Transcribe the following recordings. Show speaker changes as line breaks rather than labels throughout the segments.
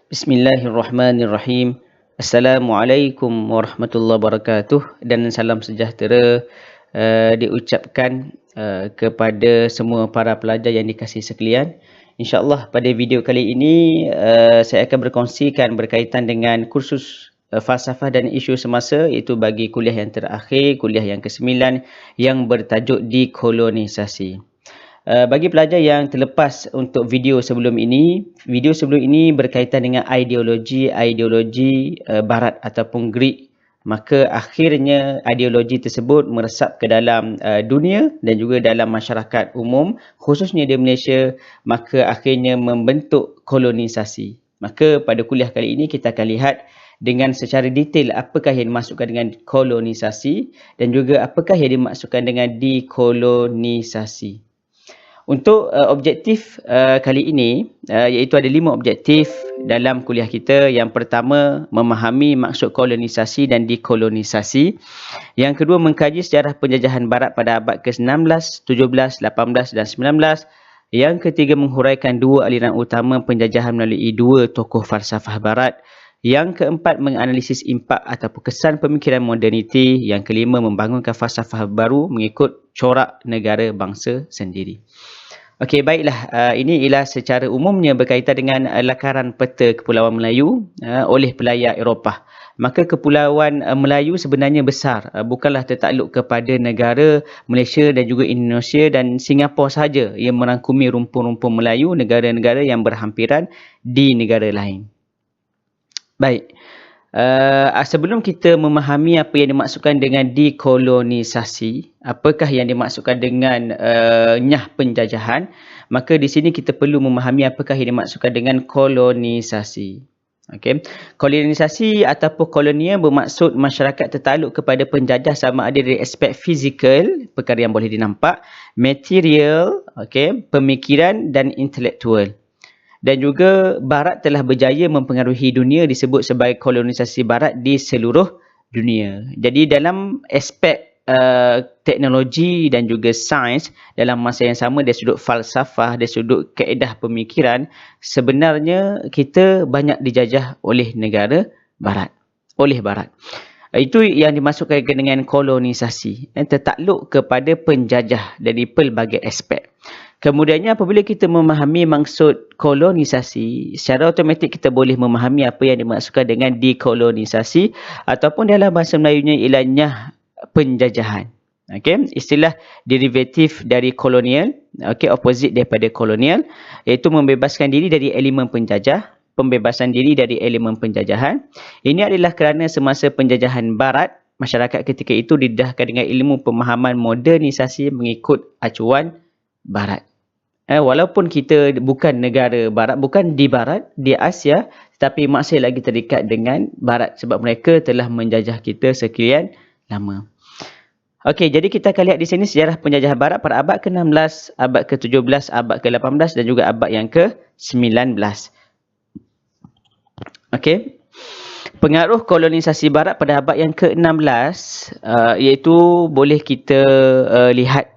Bismillahirrahmanirrahim. Assalamualaikum warahmatullahi wabarakatuh dan salam sejahtera diucapkan kepada semua para pelajar yang dikasihi sekalian. InsyaAllah pada video kali ini saya akan berkongsikan berkaitan dengan kursus falsafah dan isu semasa, iaitu bagi kuliah yang terakhir, kuliah yang ke-9 yang bertajuk dekolonisasi. Bagi pelajar yang terlepas untuk video sebelum ini berkaitan dengan ideologi Barat ataupun Greek, maka akhirnya ideologi tersebut meresap ke dalam dunia dan juga dalam masyarakat umum, khususnya di Malaysia, maka akhirnya membentuk kolonisasi. Maka pada kuliah kali ini kita akan lihat dengan secara detail apakah yang dimaksudkan dengan kolonisasi dan juga apakah yang dimaksudkan dengan dekolonisasi. Untuk objektif kali ini, iaitu ada 5 objektif dalam kuliah kita. Yang pertama, memahami maksud kolonisasi dan dekolonisasi. Yang kedua, mengkaji sejarah penjajahan Barat pada abad ke-16, 17, 18 dan 19. Yang ketiga, menghuraikan 2 aliran utama penjajahan melalui 2 tokoh falsafah Barat. Yang keempat, menganalisis impak ataupun kesan pemikiran moderniti. Yang kelima, membangunkan falsafah baru mengikut corak negara bangsa sendiri. Okey, baiklah. Ini ialah secara umumnya berkaitan dengan lakaran peta Kepulauan Melayu oleh pelayar Eropah. Maka Kepulauan Melayu sebenarnya besar, bukanlah tertakluk kepada negara Malaysia dan juga Indonesia dan Singapura sahaja. Ia merangkumi rumpun-rumpun Melayu, negara-negara yang berhampiran di negara lain. Baik. Sebelum kita memahami apa yang dimaksudkan dengan dekolonisasi, apakah yang dimaksudkan dengan nyah penjajahan, maka di sini kita perlu memahami apakah yang dimaksudkan dengan kolonisasi. Okey. Kolonisasi ataupun kolonial bermaksud masyarakat tertakluk kepada penjajah sama ada dari aspek fizikal, perkara yang boleh dinampak, material, pemikiran dan intelektual. Dan juga Barat telah berjaya mempengaruhi dunia, disebut sebagai kolonisasi Barat di seluruh dunia. Jadi dalam aspek teknologi dan juga sains, dalam masa yang sama dari sudut falsafah, dari sudut kaedah pemikiran, sebenarnya kita banyak dijajah oleh negara Barat, oleh Barat. Itu yang dimaksudkan dengan kolonisasi, tertakluk kepada penjajah dari pelbagai aspek. Kemudiannya apabila kita memahami maksud kolonisasi, secara automatik kita boleh memahami apa yang dimaksudkan dengan dekolonisasi ataupun dalam bahasa Melayunya ialah nyah penjajahan. Istilah derivatif dari kolonial, opposite daripada kolonial, iaitu membebaskan diri dari elemen penjajah, pembebasan diri dari elemen penjajahan. Ini adalah kerana semasa penjajahan Barat, masyarakat ketika itu didedahkan dengan ilmu pemahaman modernisasi mengikut acuan Barat. Walaupun kita bukan negara Barat, bukan di Barat, di Asia, tetapi masih lagi terikat dengan Barat sebab mereka telah menjajah kita sekian lama. Okey, jadi kita akan lihat di sini sejarah penjajahan Barat pada abad ke-16, abad ke-17, abad ke-18 dan juga abad yang ke-19. Okey. Pengaruh kolonisasi Barat pada abad yang ke-16 iaitu boleh kita lihat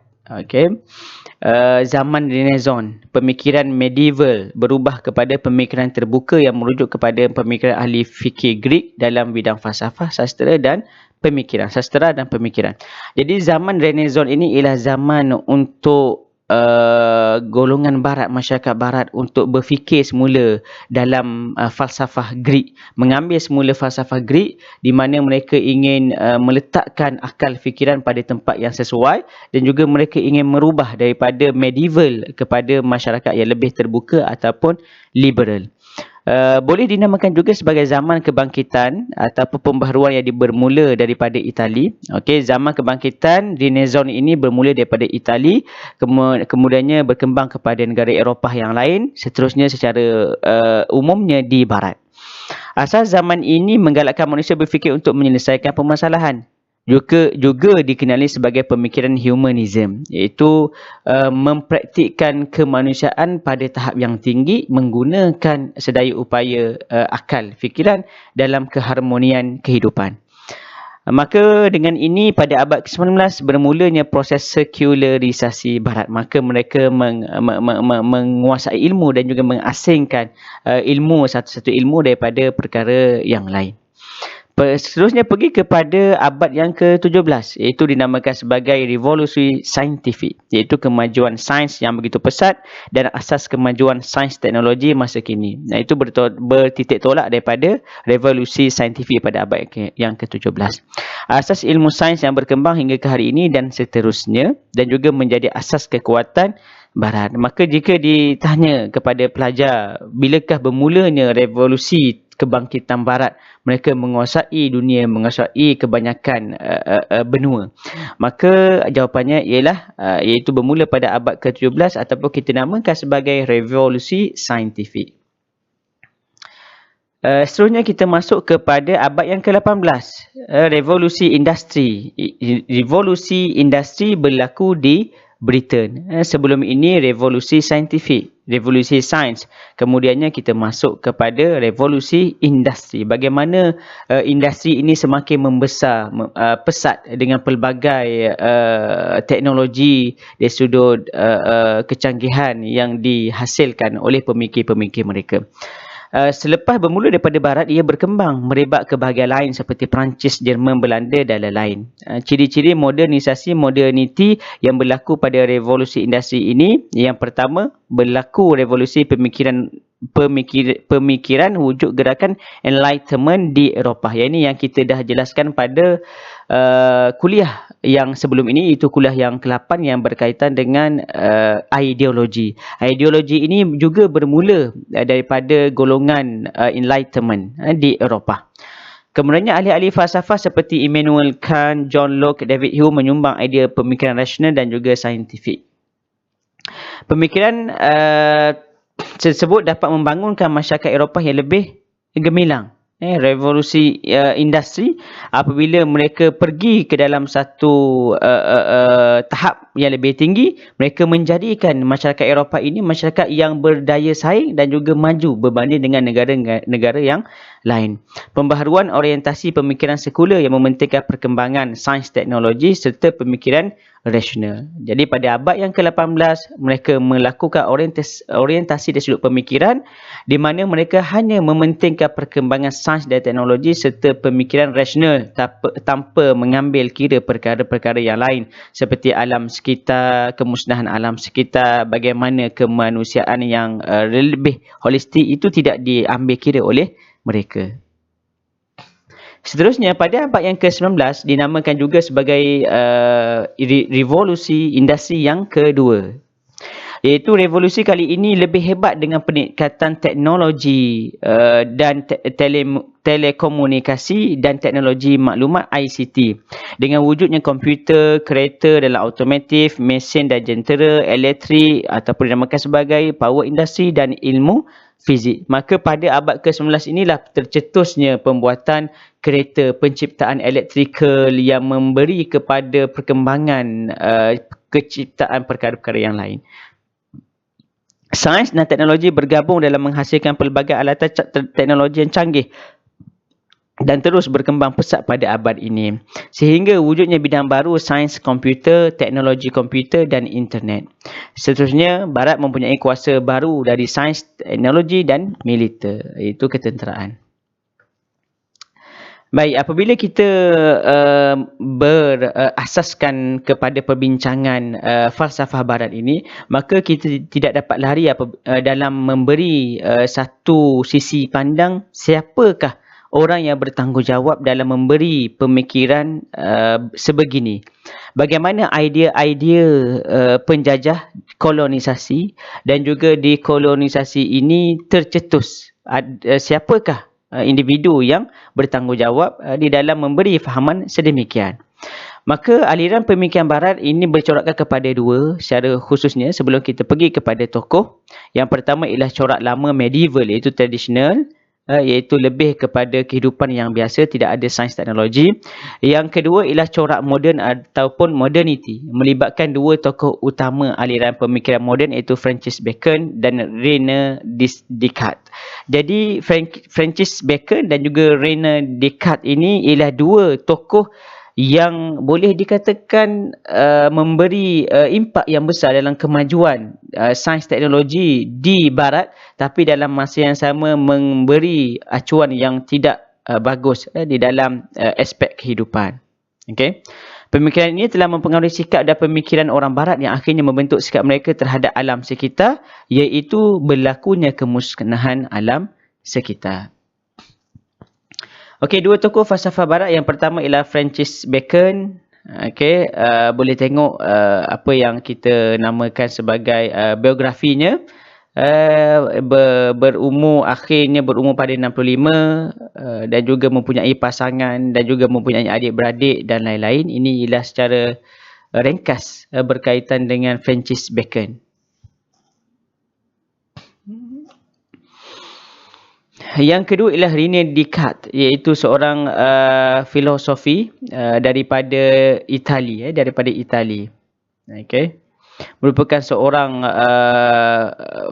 zaman Renaissance, pemikiran medieval berubah kepada pemikiran terbuka yang merujuk kepada pemikiran ahli fikir Greek dalam bidang falsafah, sastra dan pemikiran. Jadi zaman Renaissance ini ialah zaman untuk golongan Barat, masyarakat Barat untuk berfikir semula dalam falsafah Greek, mengambil semula falsafah Greek di mana mereka ingin meletakkan akal fikiran pada tempat yang sesuai dan juga mereka ingin merubah daripada medieval kepada masyarakat yang lebih terbuka ataupun liberal. Boleh dinamakan juga sebagai zaman kebangkitan ataupun pembaharuan yang bermula daripada Itali. Zaman kebangkitan Renaissance ini bermula daripada Itali, kemudiannya berkembang kepada negara Eropah yang lain, seterusnya secara umumnya di Barat. Asal zaman ini menggalakkan manusia berfikir untuk menyelesaikan permasalahan. Juga dikenali sebagai pemikiran humanism, iaitu mempraktikkan kemanusiaan pada tahap yang tinggi menggunakan sedaya upaya akal fikiran dalam keharmonian kehidupan. Maka dengan ini pada abad ke-19 bermulanya proses sekularisasi Barat. Maka mereka menguasai ilmu dan juga mengasingkan ilmu, satu-satu ilmu daripada perkara yang lain. Seterusnya pergi kepada abad yang ke-17, iaitu dinamakan sebagai revolusi saintifik, iaitu kemajuan sains yang begitu pesat dan asas kemajuan sains teknologi masa kini. Nah, itu bertitik tolak daripada revolusi saintifik pada abad yang ke-17. Asas ilmu sains yang berkembang hingga ke hari ini dan seterusnya, dan juga menjadi asas kekuatan Barat. Maka jika ditanya kepada pelajar, bilakah bermulanya revolusi kebangkitan Barat, mereka menguasai dunia, menguasai kebanyakan benua, maka jawapannya ialah iaitu bermula pada abad ke-17 ataupun kita namakan sebagai revolusi saintifik. Seterusnya kita masuk kepada abad yang ke-18, revolusi industri. Revolusi industri berlaku di Britain. Sebelum ini revolusi saintifik, revolusi sains. Kemudiannya kita masuk kepada revolusi industri. Bagaimana industri ini semakin membesar, pesat dengan pelbagai teknologi dari sudut kecanggihan yang dihasilkan oleh pemikir-pemikir mereka. Selepas bermula daripada Barat, ia berkembang merebak ke bahagian lain seperti Perancis, Jerman, Belanda dan lain-lain. Ciri-ciri moderniti yang berlaku pada revolusi industri ini, yang pertama, berlaku revolusi pemikiran wujud gerakan Enlightenment di Eropah. Ini yang kita dah jelaskan pada kuliah yang sebelum ini, itu kuliah yang ke-8 yang berkaitan dengan ideologi. Ideologi ini juga bermula daripada golongan Enlightenment di Eropah. Kemudiannya ahli-ahli falsafah seperti Immanuel Kant, John Locke, David Hume menyumbang idea pemikiran rasional dan juga saintifik. Pemikiran tersebut dapat membangunkan masyarakat Eropah yang lebih gemilang. Revolusi industri, apabila mereka pergi ke dalam satu tahap yang lebih tinggi, mereka menjadikan masyarakat Eropah ini masyarakat yang berdaya saing dan juga maju berbanding dengan negara-negara yang lain. Pembaharuan orientasi pemikiran sekular yang mementingkan perkembangan sains teknologi serta pemikiran rasional. Jadi pada abad yang ke-18, mereka melakukan orientasi dari sudut pemikiran di mana mereka hanya mementingkan perkembangan sains dan teknologi serta pemikiran rasional tanpa mengambil kira perkara-perkara yang lain seperti alam sekitar, kemusnahan alam sekitar, bagaimana kemanusiaan yang lebih holistik itu tidak diambil kira oleh mereka. Seterusnya, pada abad yang ke-19 dinamakan juga sebagai revolusi industri yang kedua. Iaitu revolusi kali ini lebih hebat dengan peningkatan teknologi dan telekomunikasi dan teknologi maklumat ICT. Dengan wujudnya komputer, kereta dalam automotif, mesin dan jentera, elektrik ataupun dinamakan sebagai power industry dan ilmu fizik. Maka pada abad ke-19 inilah tercetusnya pembuatan kereta, penciptaan elektrikal yang memberi kepada perkembangan keciptaan perkara-perkara yang lain. Sains dan teknologi bergabung dalam menghasilkan pelbagai alatan teknologi yang canggih dan terus berkembang pesat pada abad ini. Sehingga wujudnya bidang baru sains komputer, teknologi komputer dan internet. Seterusnya, Barat mempunyai kuasa baru dari sains, teknologi dan militer, iaitu ketenteraan. Baik, apabila kita berasaskan kepada perbincangan falsafah Barat ini, maka kita tidak dapat lari dalam memberi satu sisi pandang siapakah orang yang bertanggungjawab dalam memberi pemikiran sebegini. Bagaimana idea-idea penjajah, kolonisasi dan juga dekolonisasi ini tercetus. Siapakah individu yang bertanggungjawab di dalam memberi fahaman sedemikian. Maka aliran pemikiran Barat ini bercorakkan kepada dua secara khususnya sebelum kita pergi kepada tokoh. Yang pertama ialah corak lama medieval, iaitu tradisional iaitu lebih kepada kehidupan yang biasa, tidak ada sains teknologi. Yang kedua ialah corak moden ataupun modernity, melibatkan dua tokoh utama aliran pemikiran moden iaitu Francis Bacon dan Rene Descartes. Jadi Francis Bacon dan juga Rene Descartes ini ialah dua tokoh yang boleh dikatakan memberi impak yang besar dalam kemajuan sains teknologi di barat, tapi dalam masa yang sama memberi acuan yang tidak bagus di dalam aspek kehidupan. Okey. Pemikiran ini telah mempengaruhi sikap dan pemikiran orang barat yang akhirnya membentuk sikap mereka terhadap alam sekitar, iaitu berlakunya kemusnahan alam sekitar. Okey, dua tokoh falsafah barat. Yang pertama ialah Francis Bacon. Okey, boleh tengok apa yang kita namakan sebagai biografinya. Akhirnya berumur pada 65 dan juga mempunyai pasangan dan juga mempunyai adik-beradik dan lain-lain. Ini ialah secara ringkas berkaitan dengan Francis Bacon. Yang kedua ialah René Descartes, iaitu seorang filosofi daripada Itali. Okey. Merupakan seorang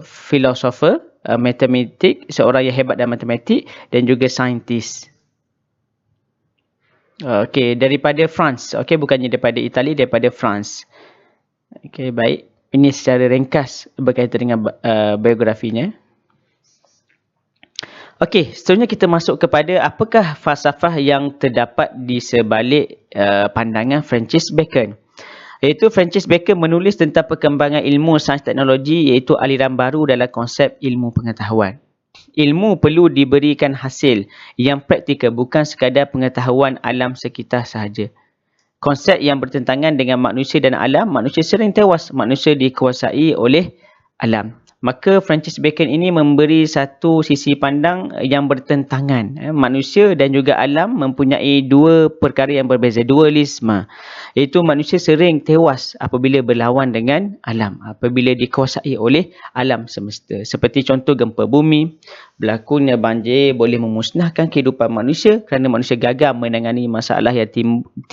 filosofer, matematik, seorang yang hebat dalam matematik dan juga saintis. Okey, daripada France. Okey, bukannya daripada Itali, daripada France. Okey, baik. Ini secara ringkas berkaitan dengan biografinya. Okey, seterusnya kita masuk kepada apakah falsafah yang terdapat di sebalik pandangan Francis Bacon. Iaitu Francis Bacon menulis tentang perkembangan ilmu sains teknologi, iaitu aliran baru dalam konsep ilmu pengetahuan. Ilmu perlu diberikan hasil yang praktikal, bukan sekadar pengetahuan alam sekitar sahaja. Konsep yang bertentangan dengan manusia dan alam, manusia sering tewas, manusia dikuasai oleh alam. Maka Francis Bacon ini memberi satu sisi pandang yang bertentangan. Manusia dan juga alam mempunyai dua perkara yang berbeza, dualisme. Iaitu manusia sering tewas apabila berlawan dengan alam, apabila dikuasai oleh alam semesta. Seperti contoh gempa bumi, berlakunya banjir boleh memusnahkan kehidupan manusia kerana manusia gagal menangani masalah yang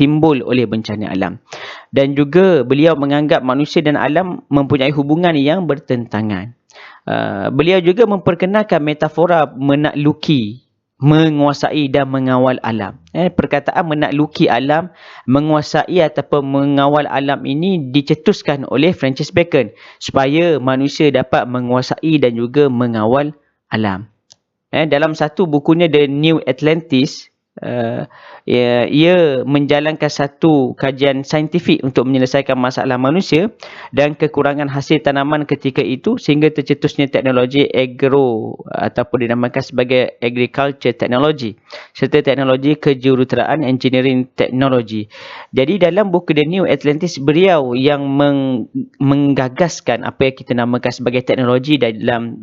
timbul oleh bencana alam. Dan juga beliau menganggap manusia dan alam mempunyai hubungan yang bertentangan. Beliau juga memperkenalkan metafora menakluki, menguasai dan mengawal alam. Perkataan menakluki alam, menguasai ataupun mengawal alam ini dicetuskan oleh Francis Bacon supaya manusia dapat menguasai dan juga mengawal alam. Dalam satu bukunya The New Atlantis, ia menjalankan satu kajian saintifik untuk menyelesaikan masalah manusia dan kekurangan hasil tanaman ketika itu sehingga tercetusnya teknologi ataupun dinamakan sebagai agriculture technology serta teknologi kejuruteraan engineering technology. Jadi dalam buku The New Atlantis, beliau yang menggagaskan apa yang kita namakan sebagai teknologi dalam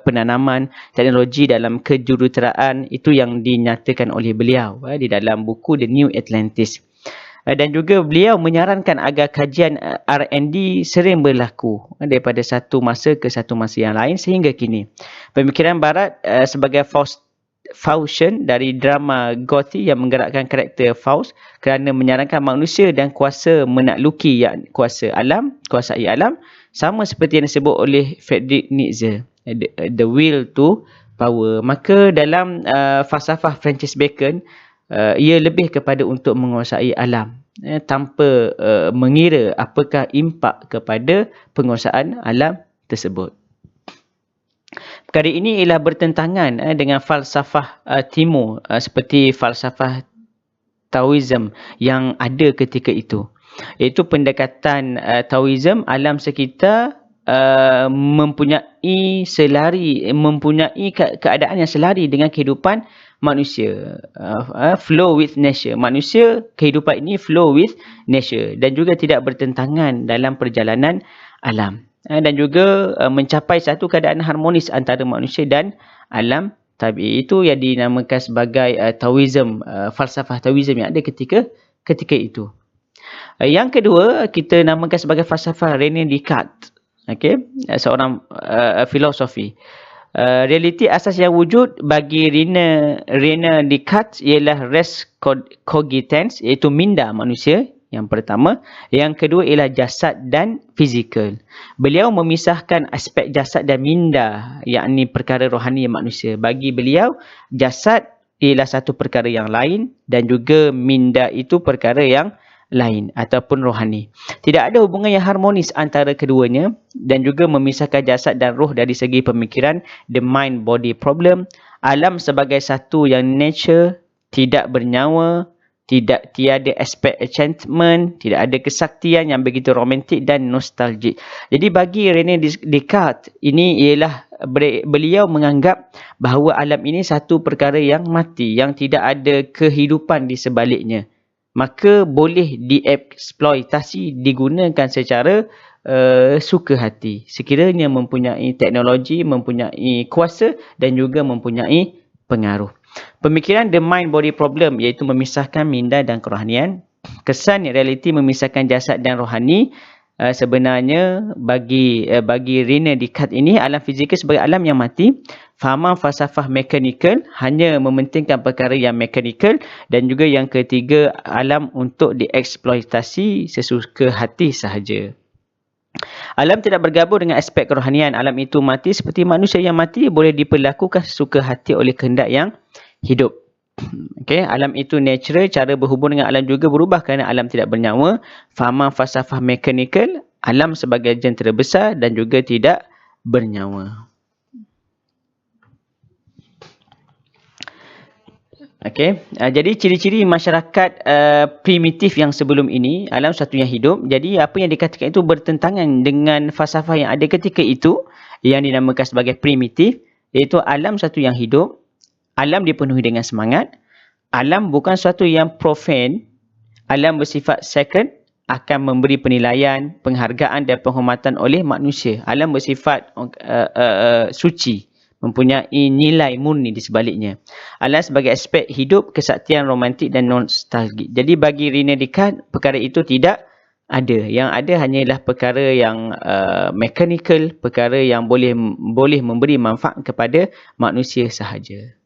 penanaman, teknologi dalam kejuruteraan, itu yang dinyatakan oleh beliau di dalam buku The New Atlantis. Dan juga beliau menyarankan agar kajian R&D sering berlaku daripada satu masa ke satu masa yang lain sehingga kini. Pemikiran barat sebagai Faustian dari drama Goethe yang menggerakkan karakter Faust kerana menyarankan manusia dan kuasa menakluki, kuasai alam, sama seperti yang disebut oleh Friedrich Nietzsche, the will to power. Maka dalam falsafah Francis Bacon, ia lebih kepada untuk menguasai alam tanpa mengira apakah impak kepada penguasaan alam tersebut. Perkara ini ialah bertentangan dengan falsafah timur seperti falsafah Taoism yang ada ketika itu. Iaitu pendekatan Taoism, alam sekitar mempunyai keadaan yang selari dengan kehidupan manusia. Flow with nature. Manusia, kehidupan ini flow with nature dan juga tidak bertentangan dalam perjalanan alam. Dan juga mencapai satu keadaan harmonis antara manusia dan alam tabi'i. Itu yang dinamakan sebagai Taoism, falsafah Taoism yang ada ketika itu. Yang kedua, kita namakan sebagai falsafah René Descartes. Okey, seorang filosofi. Realiti asas yang wujud bagi Rene Descartes ialah res cogitans, iaitu minda manusia yang pertama. Yang kedua ialah jasad dan fizikal. Beliau memisahkan aspek jasad dan minda, yakni perkara rohani manusia. Bagi beliau, jasad ialah satu perkara yang lain dan juga minda itu perkara yang lain ataupun rohani. Tidak ada hubungan yang harmonis antara keduanya dan juga memisahkan jasad dan roh dari segi pemikiran, the mind body problem. Alam sebagai satu yang nature, tidak bernyawa, tiada aspek enchantment, tidak ada kesaktian yang begitu romantik dan nostalgic. Jadi bagi Rene Descartes, ini ialah beliau menganggap bahawa alam ini satu perkara yang mati, yang tidak ada kehidupan di sebaliknya. Maka boleh dieksploitasi, digunakan secara suka hati. Sekiranya mempunyai teknologi, mempunyai kuasa dan juga mempunyai pengaruh. Pemikiran the mind body problem, iaitu memisahkan minda dan kerohanian. Kesan realiti memisahkan jasad dan rohani. Sebenarnya bagi Rene Descartes ini, alam fizikal sebagai alam yang mati. Fahaman falsafah mekanikal hanya mementingkan perkara yang mekanikal. Dan juga yang ketiga, alam untuk dieksploitasi sesuka hati sahaja. Alam tidak bergabung dengan aspek kerohanian. Alam itu mati seperti manusia yang mati boleh diperlakukan sesuka hati oleh kehendak yang hidup. Okay. Alam itu natural, cara berhubung dengan alam juga berubah kerana alam tidak bernyawa. Fahaman falsafah mekanikal, alam sebagai jentera besar dan juga tidak bernyawa. Okey, jadi ciri-ciri masyarakat primitif yang sebelum ini, alam satu yang hidup. Jadi apa yang dikatakan itu bertentangan dengan falsafah yang ada ketika itu yang dinamakan sebagai primitif, iaitu alam satu yang hidup, alam dipenuhi dengan semangat, alam bukan sesuatu yang profane, alam bersifat sacred, akan memberi penilaian, penghargaan dan penghormatan oleh manusia. Alam bersifat suci, mempunyai nilai murni di sebaliknya. Alam sebagai aspek hidup, kesaktian romantik dan nostalgik. Jadi bagi Rene Descartes, perkara itu tidak ada. Yang ada hanyalah perkara yang mechanical, perkara yang boleh memberi manfaat kepada manusia sahaja.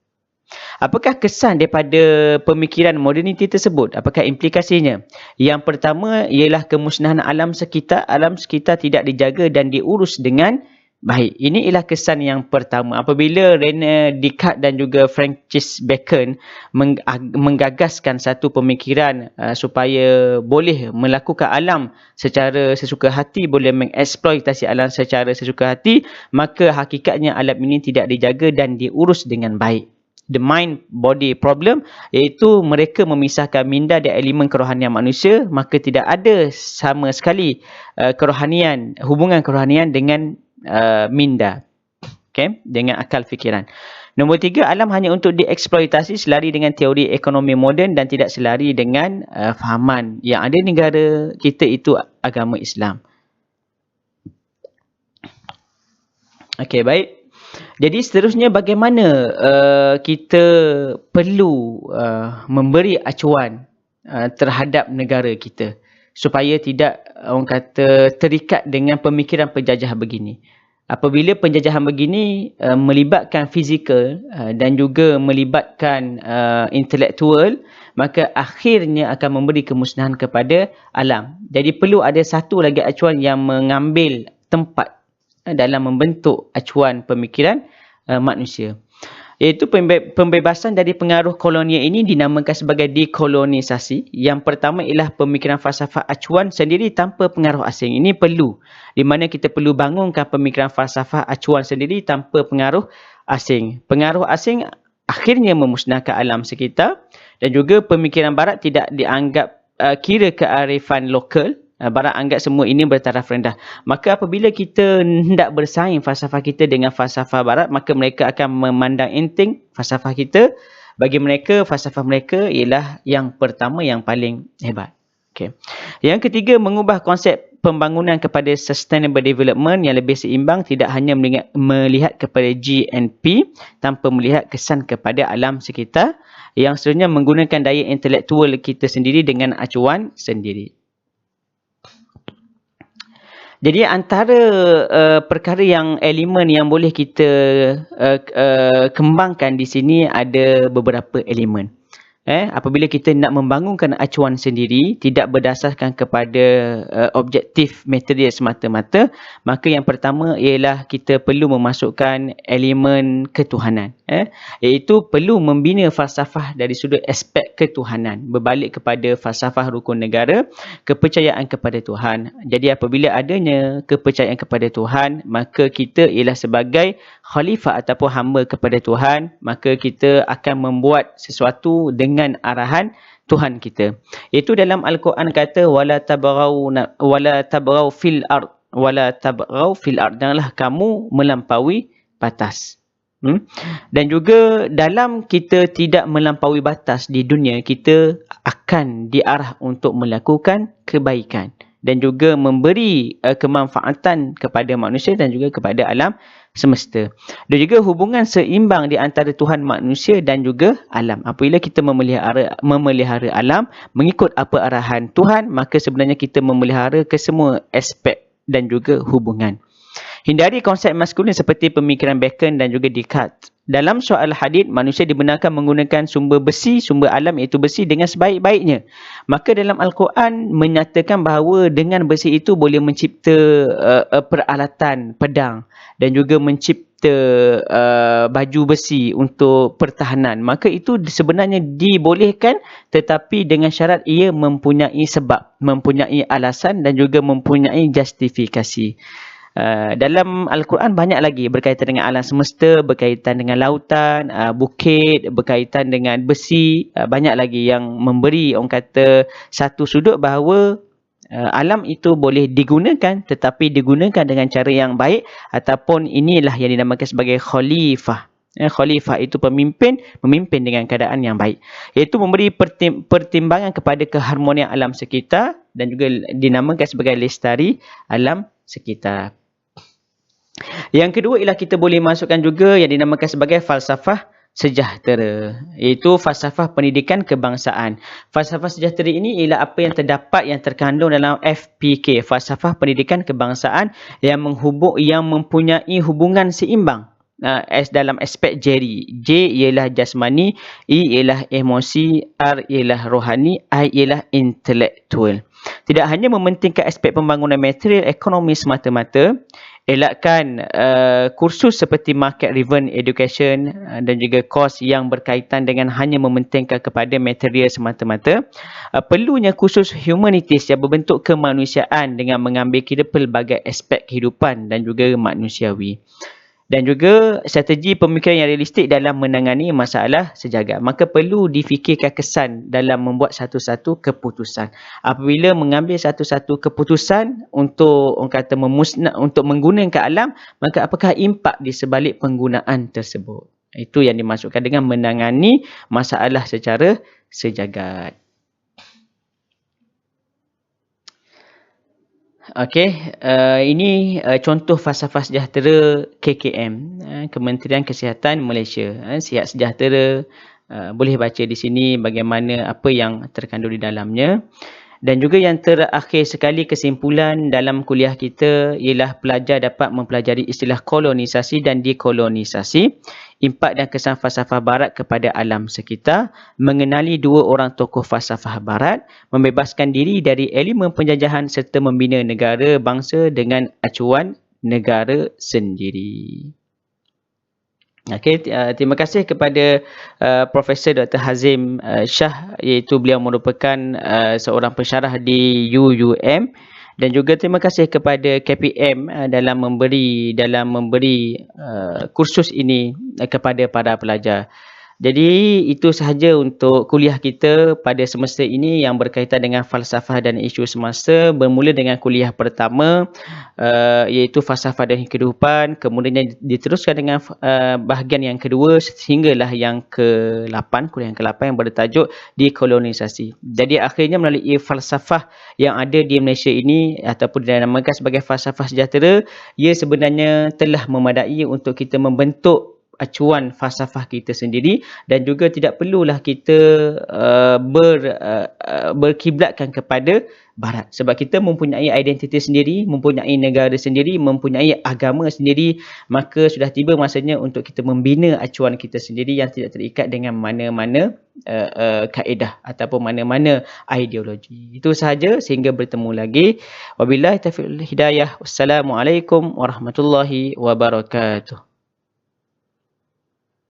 Apakah kesan daripada pemikiran moderniti tersebut? Apakah implikasinya? Yang pertama ialah kemusnahan alam sekitar. Alam sekitar tidak dijaga dan diurus dengan baik. Ini ialah kesan yang pertama. Apabila Rene Descartes dan juga Francis Bacon menggagaskan satu pemikiran supaya boleh melakukan alam secara sesuka hati, boleh mengeksploitasi alam secara sesuka hati, maka hakikatnya alam ini tidak dijaga dan diurus dengan baik. The mind body problem, iaitu mereka memisahkan minda dan elemen kerohanian manusia, maka tidak ada sama sekali kerohanian, hubungan kerohanian dengan minda, okay? Dengan akal fikiran. Nombor 3, alam hanya untuk dieksploitasi, selari dengan teori ekonomi moden dan tidak selari dengan fahaman yang ada negara kita itu agama Islam. Okey, baik. Jadi seterusnya bagaimana kita perlu memberi acuan terhadap negara kita supaya tidak orang kata terikat dengan pemikiran penjajah begini. Apabila penjajahan begini melibatkan fizikal dan juga melibatkan intelektual, maka akhirnya akan memberi kemusnahan kepada alam. Jadi perlu ada satu lagi acuan yang mengambil tempat dalam membentuk acuan pemikiran manusia. Iaitu pembebasan dari pengaruh kolonial ini dinamakan sebagai dekolonisasi. Yang pertama ialah pemikiran falsafah acuan sendiri tanpa pengaruh asing. Ini perlu, di mana kita perlu bangunkan pemikiran falsafah acuan sendiri tanpa pengaruh asing. Pengaruh asing akhirnya memusnahkan alam sekitar dan juga pemikiran barat tidak dianggap kira kearifan lokal. Barat anggap semua ini bertaraf rendah. Maka apabila kita hendak bersaing falsafah kita dengan falsafah barat, maka mereka akan memandang enteng falsafah kita. Bagi mereka, falsafah mereka ialah yang pertama, yang paling hebat. Okay. Yang ketiga, mengubah konsep pembangunan kepada sustainable development yang lebih seimbang, tidak hanya melihat kepada GNP tanpa melihat kesan kepada alam sekitar. Yang seterusnya, menggunakan daya intelektual kita sendiri dengan acuan sendiri. Jadi antara perkara yang elemen yang boleh kita kembangkan di sini ada beberapa elemen. Apabila kita nak membangunkan acuan sendiri tidak berdasarkan kepada objektif material semata-mata, maka yang pertama ialah kita perlu memasukkan elemen ketuhanan, iaitu perlu membina falsafah dari sudut aspek ketuhanan, berbalik kepada falsafah rukun negara, kepercayaan kepada Tuhan. Jadi apabila adanya kepercayaan kepada Tuhan, maka kita ialah sebagai khalifah ataupun hamba kepada Tuhan, maka kita akan membuat sesuatu dengan arahan Tuhan kita. Itu dalam Al-Quran kata wala tabrau fil ard janganlah kamu melampaui batas. Dan juga dalam kita tidak melampaui batas di dunia, kita akan diarah untuk melakukan kebaikan dan juga memberi kemanfaatan kepada manusia dan juga kepada alam semesta. Dan juga hubungan seimbang di antara Tuhan, manusia dan juga alam. Apabila kita memelihara alam mengikut apa arahan Tuhan, maka sebenarnya kita memelihara kesemua aspek dan juga hubungan. Hindari konsep maskulin seperti pemikiran Bacon dan juga Descartes. Dalam soal hadith, manusia dibenarkan menggunakan sumber besi, sumber alam iaitu besi dengan sebaik-baiknya. Maka dalam Al-Quran menyatakan bahawa dengan besi itu boleh mencipta peralatan pedang dan juga mencipta baju besi untuk pertahanan. Maka itu sebenarnya dibolehkan, tetapi dengan syarat ia mempunyai sebab, mempunyai alasan dan juga mempunyai justifikasi. Dalam Al-Quran banyak lagi berkaitan dengan alam semesta, berkaitan dengan lautan, bukit, berkaitan dengan besi, banyak lagi yang memberi orang kata satu sudut bahawa alam itu boleh digunakan, tetapi digunakan dengan cara yang baik, ataupun inilah yang dinamakan sebagai khalifah. Khalifah itu memimpin dengan keadaan yang baik, iaitu memberi pertimbangan kepada keharmonian alam sekitar dan juga dinamakan sebagai lestari alam sekitar. Yang kedua ialah kita boleh masukkan juga yang dinamakan sebagai falsafah sejahtera, iaitu falsafah pendidikan kebangsaan. Falsafah sejahtera ini ialah apa yang terdapat, yang terkandung dalam FPK, falsafah pendidikan kebangsaan, yang mempunyai hubungan seimbang dalam aspek Jerry. J ialah jasmani, E ialah emosi, R ialah rohani, I ialah intelektual. Tidak hanya mementingkan aspek pembangunan material ekonomi semata-mata, elakkan kursus seperti market driven education dan juga kos yang berkaitan dengan hanya mementingkan kepada material semata-mata. Perlunya kursus humanities yang berbentuk kemanusiaan dengan mengambil kira pelbagai aspek kehidupan dan juga manusiawi. Dan juga strategi pemikiran yang realistik dalam menangani masalah sejagat. Maka perlu difikirkan kesan dalam membuat satu-satu keputusan. Apabila mengambil satu-satu keputusan untuk orang kata untuk menggunakan alam, maka apakah impak di sebalik penggunaan tersebut? Itu yang dimaksudkan dengan menangani masalah secara sejagat. Okey, ini contoh falsafah sejahtera KKM, Kementerian Kesihatan Malaysia. Sihat sejahtera, boleh baca di sini bagaimana apa yang terkandung di dalamnya. Dan juga yang terakhir sekali, kesimpulan dalam kuliah kita ialah pelajar dapat mempelajari istilah kolonisasi dan dekolonisasi, impak dan kesan falsafah barat kepada alam sekitar, mengenali dua orang tokoh falsafah barat, membebaskan diri dari elemen penjajahan serta membina negara bangsa dengan acuan negara sendiri. Okey, terima kasih kepada Profesor Dr. Hazim Shah, iaitu beliau merupakan seorang pensyarah di UUM, dan juga terima kasih kepada KPM dalam memberi kursus ini kepada para pelajar. Jadi itu sahaja untuk kuliah kita pada semester ini yang berkaitan dengan falsafah dan isu semasa, bermula dengan kuliah pertama iaitu falsafah dan kehidupan, kemudian diteruskan dengan bahagian yang kedua sehinggalah yang ke-8, kuliah yang ke-8 yang bertajuk dekolonisasi. Jadi akhirnya melalui falsafah yang ada di Malaysia ini ataupun dinamakan sebagai falsafah sejahtera, ia sebenarnya telah memadai untuk kita membentuk acuan falsafah kita sendiri, dan juga tidak perlulah kita berkiblatkan kepada barat, sebab kita mempunyai identiti sendiri, mempunyai negara sendiri, mempunyai agama sendiri. Maka sudah tiba masanya untuk kita membina acuan kita sendiri yang tidak terikat dengan mana-mana kaedah ataupun mana-mana ideologi. Itu sahaja, sehingga bertemu lagi. Wabillahi taufiq wal hidayah. Wassalamualaikum warahmatullahi wabarakatuh.